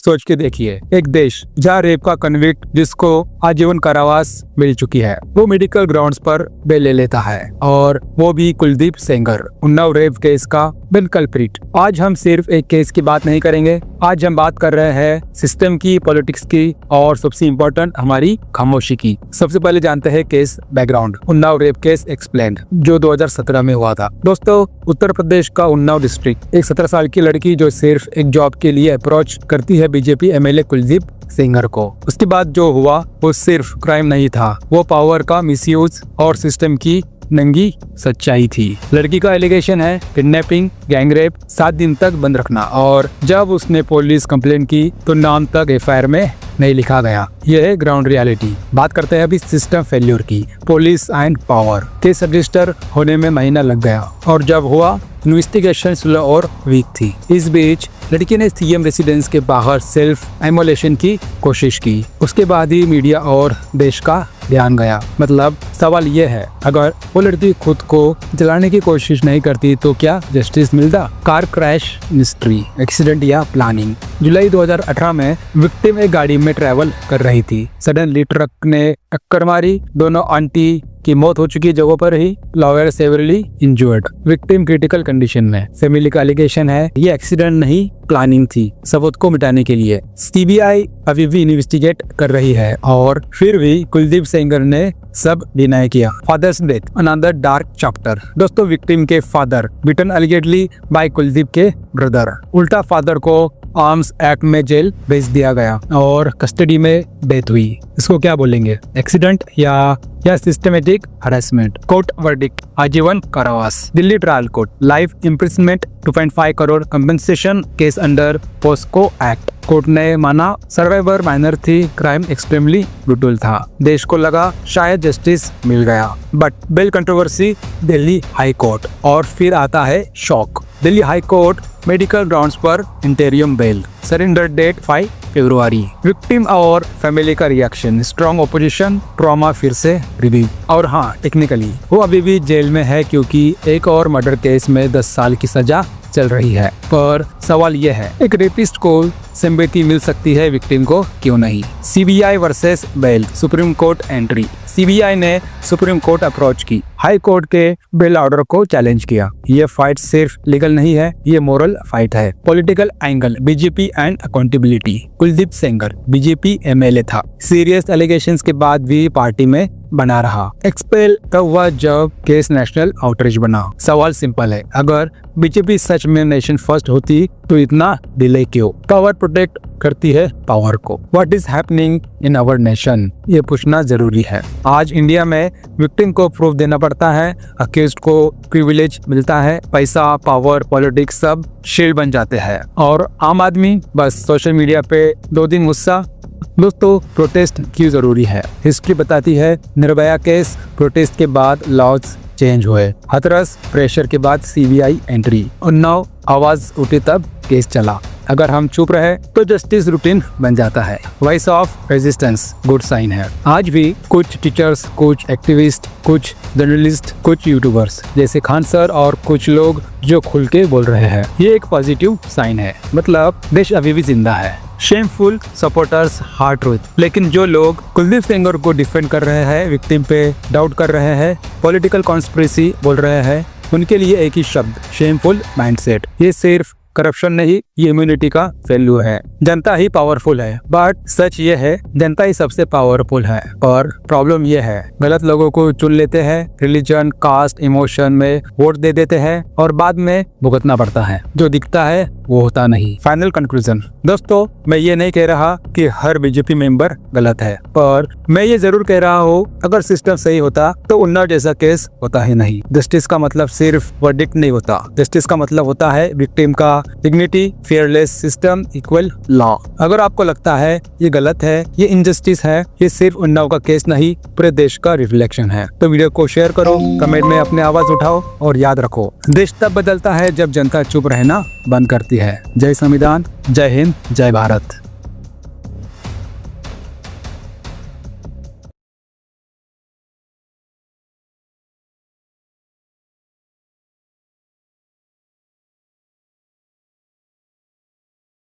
सोच के देखिए, एक देश जहाँ रेप का कन्विक्ट जिसको आजीवन कारावास मिल चुकी है वो मेडिकल ग्राउंड्स पर बेल ले लेता है, और वो भी कुलदीप सेंगर, उन्नाव रेप केस का मेन कल्प्रिट। आज हम सिर्फ एक केस की बात नहीं करेंगे, आज हम बात कर रहे हैं सिस्टम की, पॉलिटिक्स की और सबसे इम्पोर्टेंट हमारी खामोशी की। सबसे पहले जानते हैं case background. Unnao rape case explained जो 2017 में हुआ था। दोस्तों, उत्तर प्रदेश का उन्नाव डिस्ट्रिक्ट, एक 17 साल की लड़की जो सिर्फ एक जॉब के लिए अप्रोच करती है बीजेपी एमएलए कुलदीप सेंगर को। उसके बाद जो हुआ वो सिर्फ क्राइम नहीं था, वो पावर का मिसयूज और सिस्टम की नंगी सच्चाई थी। लड़की का एलिगेशन है किडनैपिंग, गैंगरेप, 7 दिन तक बंद रखना, और जब उसने पुलिस कंप्लेन की तो नाम तक एफआईआर में नहीं लिखा गया। यह है ग्राउंड रियलिटी। बात करते हैं अभी सिस्टम फेल्यूर की। Police and power case register होने में महीना लग गया, और जब हुआ इन्वेस्टिगेशन स्लो और वीक थी। इस बीच लड़की ने सीएम रेसिडेंस के बाहर सेल्फ एमोलेशन की कोशिश की। उसके बाद ही मीडिया और देश का ध्यान गया। मतलब सवाल ये है, अगर वो लड़की खुद को जलाने की कोशिश नहीं करती तो क्या जस्टिस मिलता? कार क्रैश मिस्ट्री, एक्सीडेंट या प्लानिंग। जुलाई 2018 में विक्टिम एक गाड़ी में ट्रैवल कर रही थी। सडनली ट्रक ने टक्कर मारी, दोनों आंटी की मौत हो चुकी जगह पर ही, lawyer severely injured, victim critical condition में। फैमिली का एलिगेशन है ये एक्सीडेंट नहीं, प्लानिंग थी, सबूत को मिटाने के लिए। सीबीआई अभी भी इन्वेस्टिगेट कर रही है, और फिर भी कुलदीप सेंगर ने सब डिनाई किया। Father's death, another dark chapter. दोस्तों, विक्टिम के फादर बिटन एलिगेटली बाय कुलदीप के ब्रदर। उल्टा फादर को आर्म्स एक्ट में जेल भेज दिया गया और कस्टडी में डेथ हुई। इसको क्या बोलेंगे, एक्सीडेंट या सिस्टमेटिक हरासमेंट? कोर्ट वर्डिक्ट आजीवन कारावास। Delhi trial court, life imprisonment, 2.5 crore compensation, case under POCSO act. Court ने माना सर्वाइवर माइनर थी, क्राइम एक्सट्रीमली ब्रूटल था। देश को लगा शायद जस्टिस मिल गया, but bail controversy Delhi high court. और फिर आता है shock. Delhi high court medical grounds पर इंटरियम बेल, सरेंडर डेट 5 फरवरी। विक्टिम और फैमिली का रिएक्शन, स्ट्रॉन्ग ओपोजिशन, ट्रॉमा फिर से रिव्यू। और हाँ, टेक्निकली वो अभी भी जेल में है क्योंकि एक और मर्डर केस में 10 साल की सजा चल रही है। पर सवाल यह है, एक रेपिस्ट को सिंपैथी मिल सकती है, विक्टिम को क्यों नहीं? CBI versus bail, Supreme Court entry. CBI ने सुप्रीम कोर्ट अप्रोच की, हाई कोर्ट के बेल ऑर्डर को चैलेंज किया। ये फाइट सिर्फ लीगल नहीं है, ये मोरल फाइट है। Political angle, BJP and accountability. Kuldeep Sengar BJP MLA था, सीरियस एलिगेशंस के बाद भी पार्टी में बना रहा। एक्सपेल तब हुआ जब केस नेशनल आउटरीच बना। सवाल सिंपल है, अगर बीजेपी सच में नेशन फर्स्ट होती तो इतना डिले क्यों? पावर प्रोटेक्ट करती है पावर को। What is happening in our nation, ये पूछना जरूरी है। आज इंडिया में विक्टिम को प्रूफ देना पड़ता है, अक्यूज्ड को प्रिविलेज मिलता है, पैसा, पावर, पॉलिटिक्स सब शील्ड बन जाते हैं, और आम आदमी बस सोशल मीडिया पे 2 दिन गुस्सा। दोस्तों, प्रोटेस्ट क्यों जरूरी है? हिस्ट्री बताती है, निर्भया केस प्रोटेस्ट के बाद लॉज चेंज हुए, हाथरस प्रेशर के बाद सीबीआई एंट्री, उन्नाव आवाज उठी तब केस चला। अगर हम चुप रहे तो जस्टिस रूटीन बन जाता है। Voice of resistance good sign है। आज भी कुछ टीचर्स, कुछ एक्टिविस्ट, कुछ जर्नलिस्ट, कुछ यूट्यूबर्स जैसे खान सर और कुछ लोग जो खुल के बोल रहे हैं, ये एक पॉजिटिव साइन है। मतलब देश अभी भी जिंदा है। Shameful supporters, hard truth. लेकिन जो लोग कुलदीप सेंगर को डिफेंड कर रहे हैं, विक्टिम पे डाउट कर रहे हैं, पॉलिटिकल कॉन्स्पिरेसी बोल रहे हैं, उनके लिए एक ही शब्द, शेमफुल माइंडसेट। ये सिर्फ करप्शन नहीं, ये इम्यूनिटी का वैल्यू है। जनता ही पावरफुल है, बट सच ये है जनता ही सबसे पावरफुल है। और प्रॉब्लम ये है, गलत लोगों को चुन लेते हैं, रिलीजन, कास्ट, इमोशन में वोट दे देते हैं, और बाद में भुगतना पड़ता है। जो दिखता है वो होता नहीं। Final conclusion. दोस्तों, मैं ये नहीं कह रहा कि हर बीजेपी मेंबर गलत है, पर मैं ये जरूर कह रहा हूँ, अगर सिस्टम सही होता तो उन्नाव जैसा केस होता ही नहीं। जस्टिस का मतलब सिर्फ वर्डिक्ट नहीं होता, जस्टिस का मतलब होता है विक्टिम का dignity, fearless system, equal law. अगर आपको लगता है ये गलत है, ये इनजस्टिस है, ये सिर्फ उन्नाव का केस नहीं, पूरे देश का रिफ्लेक्शन है, तो वीडियो को शेयर करो, कमेंट में अपने आवाज उठाओ, और याद रखो, देश तब बदलता है जब जनता चुप रहना बंद करती है। जय संविधान, जय हिंद, जय भारत।